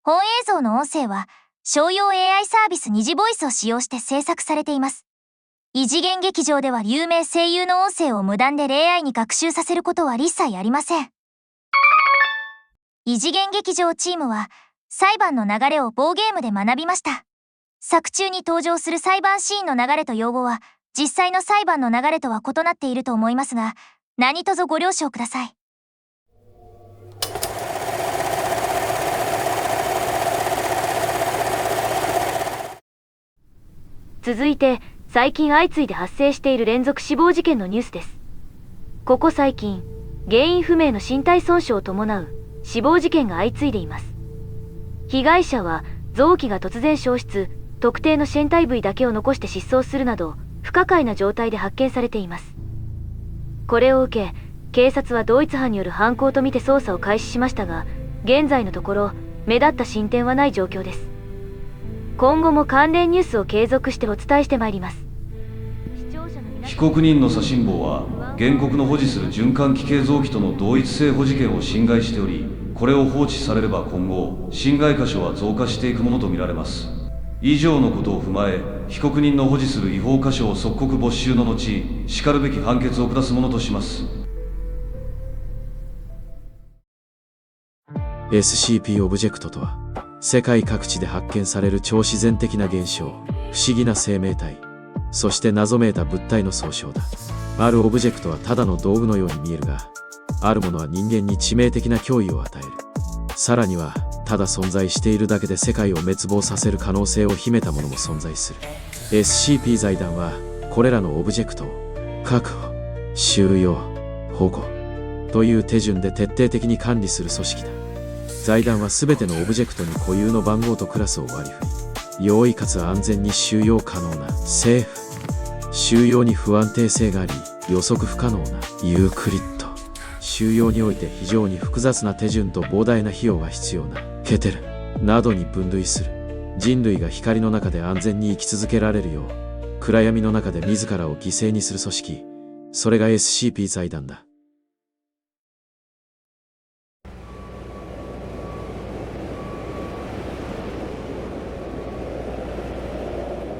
本映像の音声は商用 AI サービス二次ボイスを使用して制作されています。異次元劇場では有名声優の音声を無断で AI に学習させることは一切ありません。異次元劇場チームは裁判の流れを棒ゲームで学びました。作中に登場する裁判シーンの流れと用語は実際の裁判の流れとは異なっていると思いますが、何卒ご了承ください。続いて、最近相次いで発生している連続死亡事件のニュースです。ここ最近、原因不明の身体損傷を伴う死亡事件が相次いでいます。被害者は臓器が突然消失、特定の身体部位だけを残して失踪するなど、不可解な状態で発見されています。これを受け、警察は同一犯による犯行とみて捜査を開始しましたが、現在のところ、目立った進展はない状況です。今後も関連ニュースを継続してお伝えしてまいります。被告人の左心房は原告の保持する循環器系臓器との同一性保持権を侵害しており、これを放置されれば今後侵害箇所は増加していくものとみられます。以上のことを踏まえ、被告人の保持する違法箇所を即刻没収の後、しかるべき判決を下すものとします。 SCP オブジェクトとは、世界各地で発見される超自然的な現象、不思議な生命体、そして謎めいた物体の総称だ。あるオブジェクトはただの道具のように見えるが、あるものは人間に致命的な脅威を与える。さらには、ただ存在しているだけで世界を滅亡させる可能性を秘めたものも存在する。SCP 財団は、これらのオブジェクトを確保、収容、保護という手順で徹底的に管理する組織だ。財団は全てのオブジェクトに固有の番号とクラスを割り振り、容易かつ安全に収容可能なセーフ、収容に不安定性があり予測不可能なユークリッド、収容において非常に複雑な手順と膨大な費用が必要なケテルなどに分類する。人類が光の中で安全に生き続けられるよう暗闇の中で自らを犠牲にする組織、それが SCP 財団だ。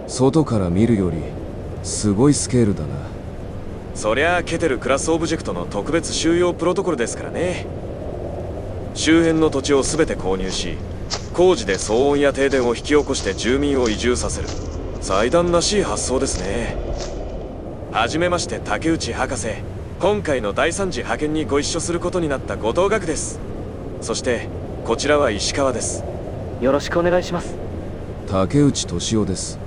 外から見るよりすごいスケールだな。そりゃあケテルクラスオブジェクトの特別収容プロトコルですからね。周辺の土地を全て購入し、工事で騒音や停電を引き起こして住民を移住させる。財団らしい発想ですね。はじめまして、竹内博士。今回の第3次派遣にご一緒することになった後藤岳です。そしてこちらは石川です。よろしくお願いします。竹内俊夫です。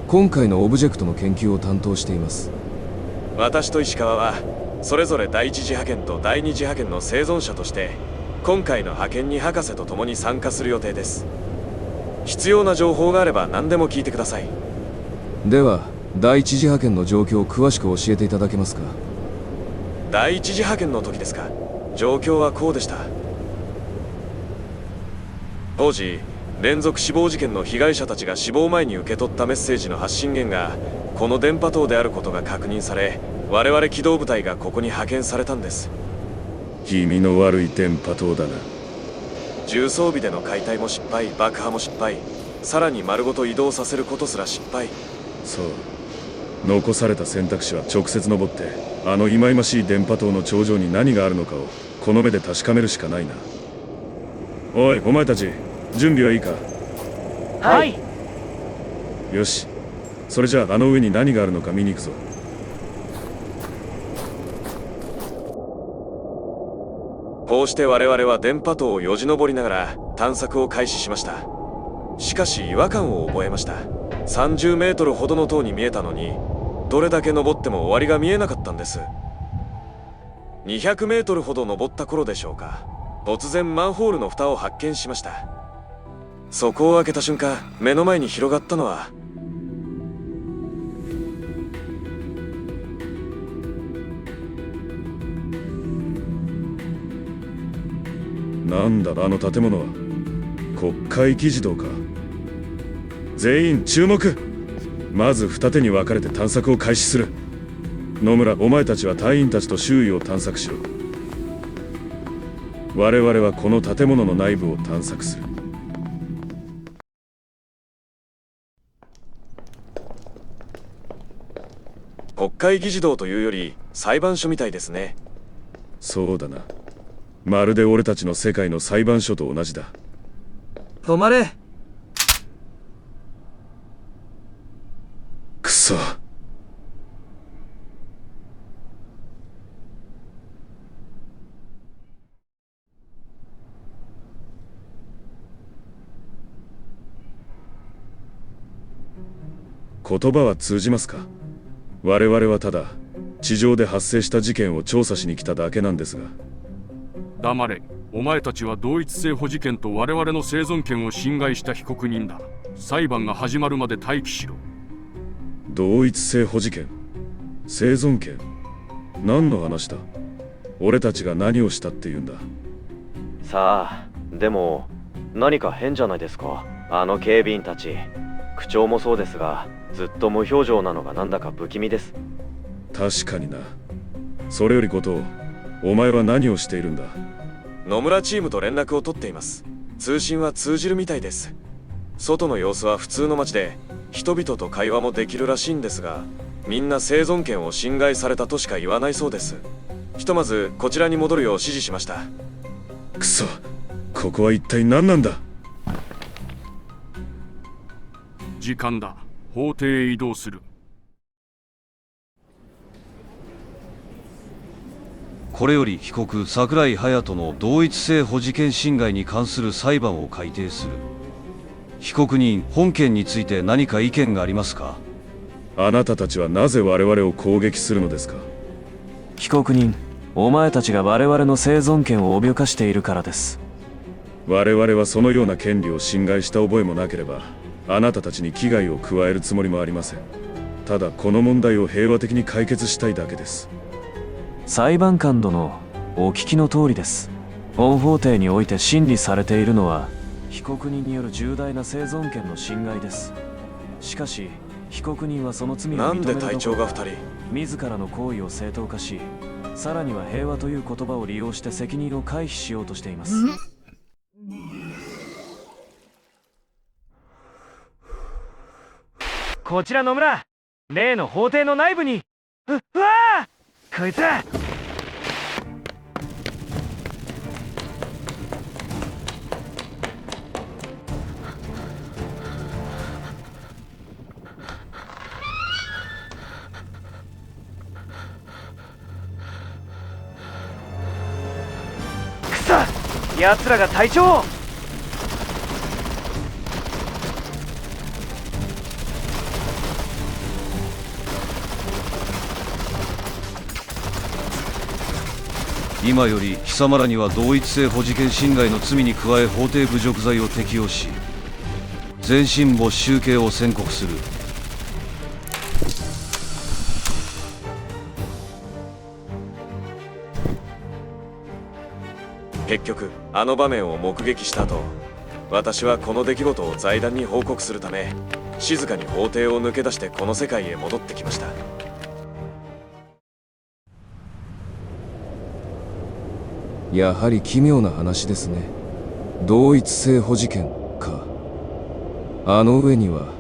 今回のオブジェクトの研究を担当しています。私と石川はそれぞれ第一次派遣と第二次派遣の生存者として今回の派遣に博士と共に参加する予定です。必要な情報があれば何でも聞いてください。では第一次派遣の状況を詳しく教えていただけますか。第一次派遣の時ですか。状況はこうでした。当時連続死亡事件の被害者たちが死亡前に受け取ったメッセージの発信源がこの電波塔であることが確認され、我々機動部隊がここに派遣されたんです。気味の悪い電波塔だな。重装備での解体も失敗、爆破も失敗、さらに丸ごと移動させることすら失敗。そう、残された選択肢は直接登ってあの忌々しい電波塔の頂上に何があるのかをこの目で確かめるしかないな。おい、お前たち準備はいいか。はい。よし、それじゃああの上に何があるのか見に行くぞ。こうして我々は電波塔をよじ登りながら探索を開始しました。しかし違和感を覚えました。30メートルほどの塔に見えたのに、どれだけ登っても終わりが見えなかったんです。200メートルほど登った頃でしょうか、突然マンホールの蓋を発見しました。そこを開けた瞬間、目の前に広がったのはなんだあの建物は。国会議事堂か。全員注目。まず二手に分かれて探索を開始する。野村、お前たちは隊員たちと周囲を探索しろ。我々はこの建物の内部を探索する。国会議事堂というより裁判所みたいですね。そうだな。まるで俺たちの世界の裁判所と同じだ。止まれ。くそ。言葉は通じますか？我々はただ地上で発生した事件を調査しに来ただけなんですが。黙れ。お前たちは同一性保持権と我々の生存権を侵害した被告人だ。裁判が始まるまで待機しろ。同一性保持権、生存権、何の話だ？俺たちが何をしたって言うんだ？さあ、でも何か変じゃないですか。あの警備員たち、口調もそうですがずっと無表情なのがなんだか不気味です。確かにな。それよりことお前は何をしているんだ？野村チームと連絡を取っています。通信は通じるみたいです。外の様子は普通の街で人々と会話もできるらしいんですが、みんな生存権を侵害されたとしか言わないそうです。ひとまずこちらに戻るよう指示しました。くそ、ここは一体何なんだ？時間だ。法廷へ移動する。これより被告桜井隼人の同一性保持権侵害に関する裁判を開廷する。被告人、本件について何か意見がありますか？あなたたちはなぜ我々を攻撃するのですか？被告人、お前たちが我々の生存権を脅かしているからです。我々はそのような権利を侵害した覚えもなければ、あなたたちに危害を加えるつもりもありません。ただこの問題を平和的に解決したいだけです。裁判官殿、お聞きの通りです。本法廷において審理されているのは被告人による重大な生存権の侵害です。しかし被告人はその罪を認めるどころか、なんで隊長が2人自らの行為を正当化し、さらには平和という言葉を利用して責任を回避しようとしています。こちら野村、例の法廷の内部に。うわあ、こいつ。くそ、奴らが隊長を。今より貴様らには同一性保持権侵害の罪に加え法廷侮辱罪を適用し、全身没収刑を宣告する。結局あの場面を目撃した後、私はこの出来事を財団に報告するため静かに法廷を抜け出してこの世界へ戻ってきました。やはり奇妙な話ですね。同一性保持権か。あの上には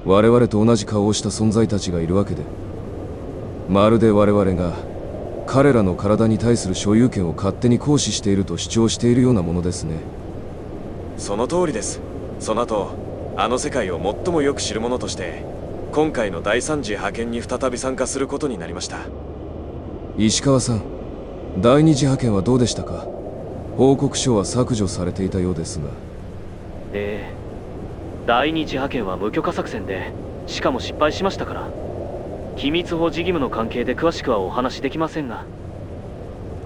我々と同じ顔をした存在たちがいるわけで、まるで我々が彼らの体に対する所有権を勝手に行使していると主張しているようなものですね。その通りです。その後あの世界を最もよく知る者として今回の第3次派遣に再び参加することになりました。石川さん、第二次派遣はどうでしたか？報告書は削除されていたようですが。第二次派遣は無許可作戦で、しかも失敗しましたから、機密保持義務の関係で詳しくはお話しできませんが、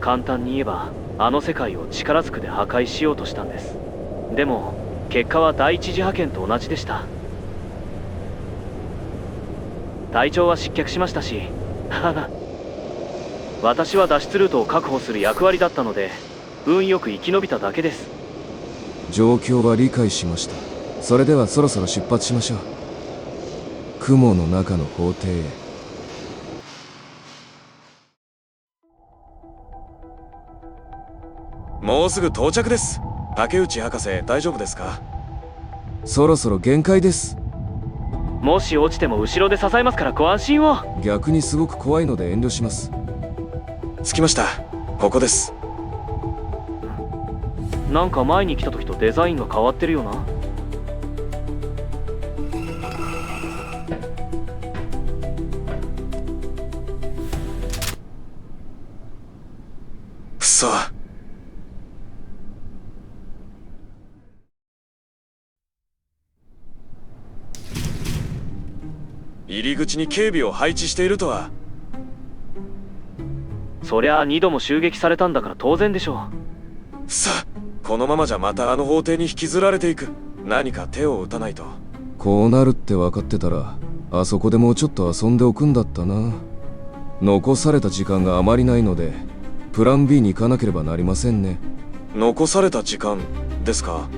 簡単に言えばあの世界を力ずくで破壊しようとしたんです。でも結果は第一次派遣と同じでした。隊長は失脚しましたし私は脱出ルートを確保する役割だったので、運よく生き延びただけです。状況は理解しました。それではそろそろ出発しましょう。雲の中の法廷へ。もうすぐ到着です。竹内博士、大丈夫ですか？そろそろ限界です。もし落ちても後ろで支えますからご安心を。逆にすごく怖いので遠慮します。着きました。ここです。なんか前に来た時とデザインが変わってるよな。くそ。入り口に警備を配置しているとは。そりゃあ2度も襲撃されたんだから当然でしょさあ、このままじゃまたあの法廷に引きずられていく。何か手を打たないと。こうなるって分かってたら、あそこでもうちょっと遊んでおくんだったな。残された時間があまりないので、プラン B に行かなければなりませんね。残された時間ですか？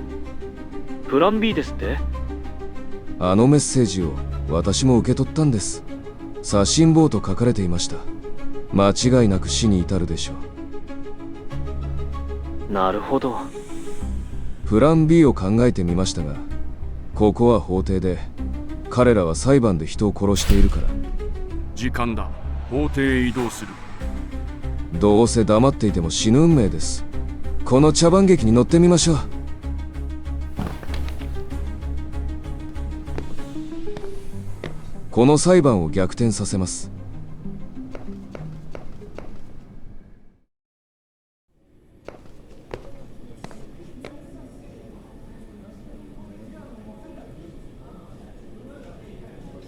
プラン B ですって？あのメッセージを私も受け取ったんです。左心房と書かれていました。間違いなく死に至るでしょう。なるほど。プラン B を考えてみましたが、ここは法廷で、彼らは裁判で人を殺しているから。時間だ。法廷へ移動する。どうせ黙っていても死ぬ運命です。この茶番劇に乗ってみましょう。この裁判を逆転させます。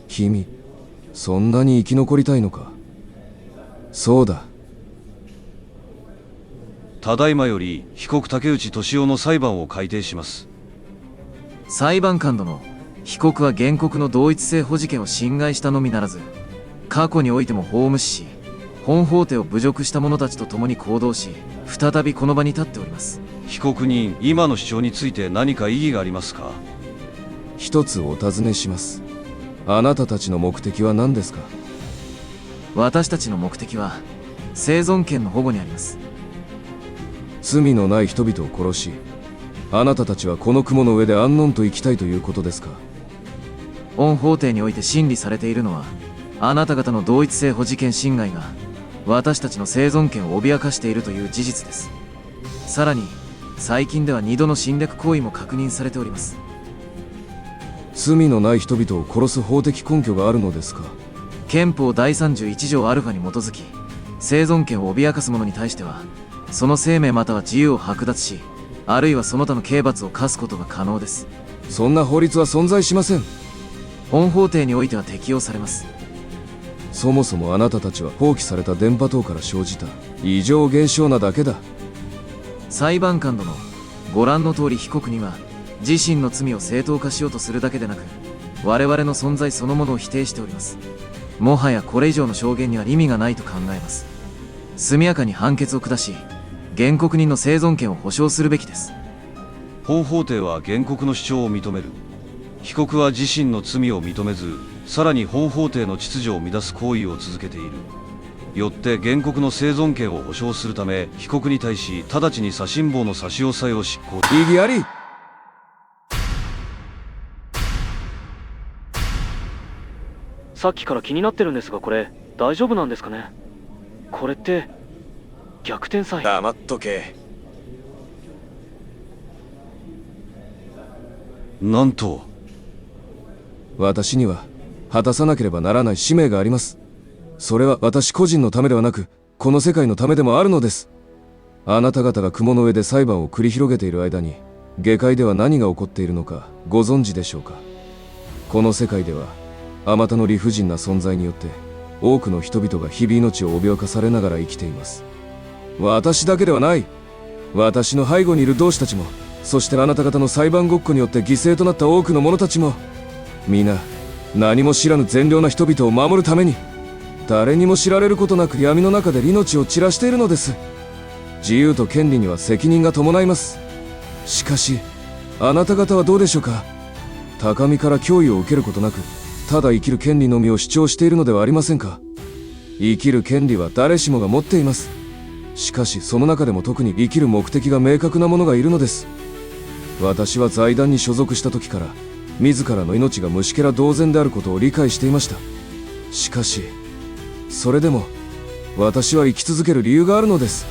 君、そんなに生き残りたいのか？そうだ。ただいまより被告竹内俊夫の裁判を開廷します。裁判官殿、被告は原告の同一性保持権を侵害したのみならず、過去においても法無視し、本法廷を侮辱した者たちと共に行動し、再びこの場に立っております。被告人、今の主張について何か異議がありますか？一つお尋ねします。あなたたちの目的は何ですか？私たちの目的は生存権の保護にあります。罪のない人々を殺し、あなたたちはこの雲の上で安穏と生きたいということですか？本法廷において審理されているのは、あなた方の同一性保持権侵害が私たちの生存権を脅かしているという事実です。さらに最近では2度の侵略行為も確認されております。罪のない人々を殺す法的根拠があるのですか？憲法第31条アルファに基づき、生存権を脅かす者に対しては、その生命または自由を剥奪し、あるいはその他の刑罰を科すことが可能です。そんな法律は存在しません。本法廷においては適用されます。そもそもあなたたちは放棄された電波塔から生じた異常現象なだけだ。裁判官殿、ご覧の通り被告人は自身の罪を正当化しようとするだけでなく、我々の存在そのものを否定しております。もはやこれ以上の証言には意味がないと考えます。速やかに判決を下し、原告人の生存権を保障するべきです。本法廷は原告の主張を認める。被告は自身の罪を認めず、さらに本法廷の秩序を乱す行為を続けている。よって原告の生存権を保障するため、被告に対し直ちに左心房の差し押さえを執行。異議あり。さっきから気になってるんですが、これ大丈夫なんですかね？これって逆転裁。黙っとけ。なんと。私には果たさなければならない使命があります。それは私個人のためではなく、この世界のためでもあるのです。あなた方が雲の上で裁判を繰り広げている間に、下界では何が起こっているのかご存知でしょうか？この世界ではあまたの理不尽な存在によって多くの人々が日々命を脅かされながら生きています。私だけではない。私の背後にいる同志たちも、そしてあなた方の裁判ごっこによって犠牲となった多くの者たちも、皆何も知らぬ善良な人々を守るために、誰にも知られることなく闇の中で命を散らしているのです。自由と権利には責任が伴います。しかしあなた方はどうでしょうか？高みから脅威を受けることなく、ただ生きる権利のみを主張しているのではありませんか？生きる権利は誰しもが持っています。しかしその中でも特に生きる目的が明確なものがいるのです。私は財団に所属した時から自らの命が虫けら同然であることを理解していました。しかしそれでも私は生き続ける理由があるのです。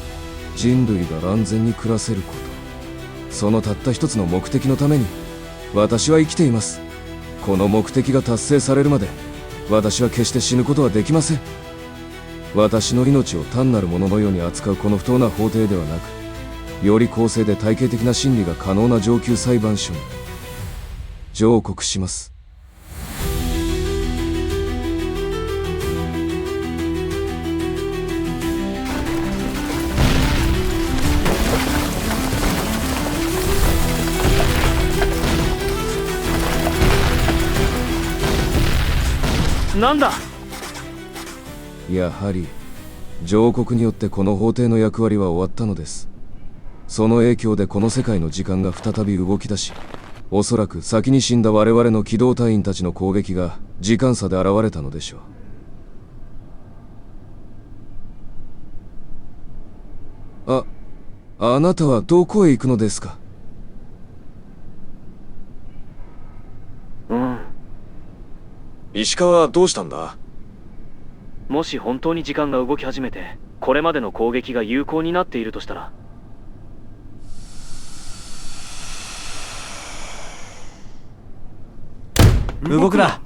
人類が乱然に暮らせること、そのたった一つの目的のために私は生きています。この目的が達成されるまで私は決して死ぬことはできません。私の命を単なるもののように扱うこの不当な法廷ではなく、より公正で体系的な審理が可能な上級裁判所に上告します。なんだ。やはり上告によってこの法廷の役割は終わったのです。その影響でこの世界の時間が再び動き出し、おそらく先に死んだ我々の機動隊員たちの攻撃が時間差で現れたのでしょう。あなたはどこへ行くのですか？石川はどうしたんだ？もし本当に時間が動き始めてこれまでの攻撃が有効になっているとしたら。動くな。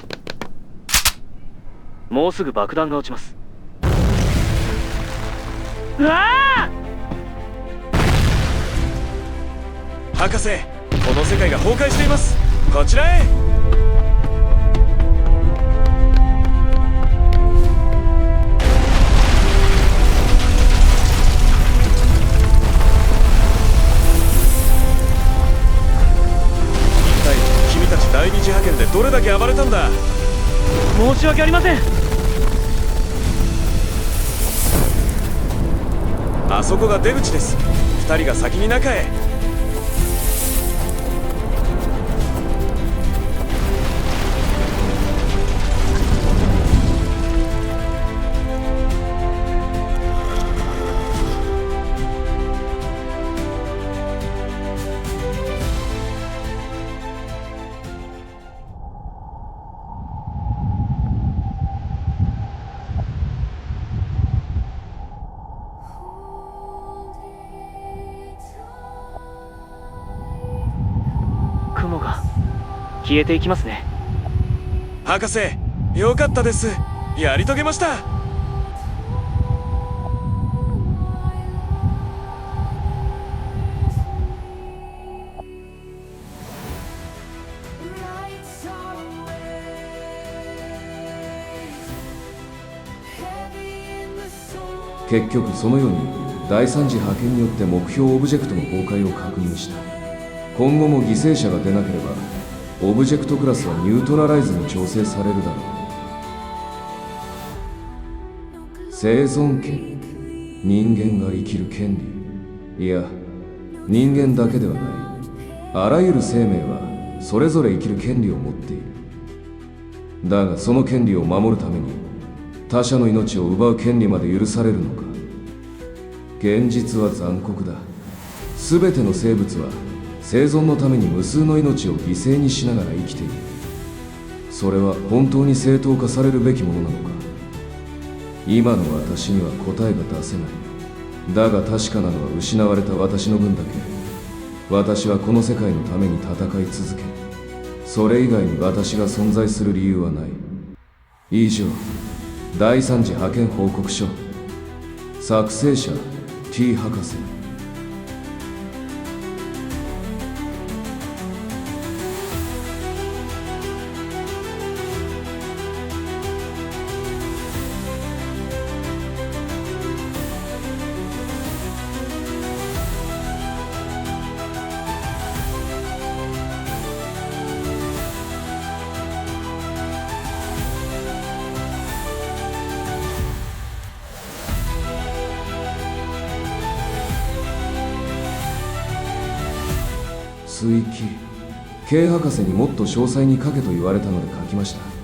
もうすぐ爆弾が落ちます。うわあ！博士、この世界が崩壊しています。こちらへ。第二次派遣でどれだけ暴れたんだ。申し訳ありません。あそこが出口です。2人が先に中へ。雲が消えていきますね。博士、よかったです。やり遂げました。結局そのように第3次派遣によって目標オブジェクトの崩壊を確認した。今後も犠牲者が出なければオブジェクトクラスはニュートラライズに調整されるだろう。生存権、人間が生きる権利、いや人間だけではない、あらゆる生命はそれぞれ生きる権利を持っている。だがその権利を守るために他者の命を奪う権利まで許されるのか。現実は残酷だ。全ての生物は生存のために無数の命を犠牲にしながら生きている。それは本当に正当化されるべきものなのか。今の私には答えが出せない。だが確かなのは失われた私の分だけ私はこの世界のために戦い続ける。それ以外に私が存在する理由はない。以上、第3次派遣報告書。作成者 T 博士。追記。K 博士にもっと詳細に書けと言われたので書きました。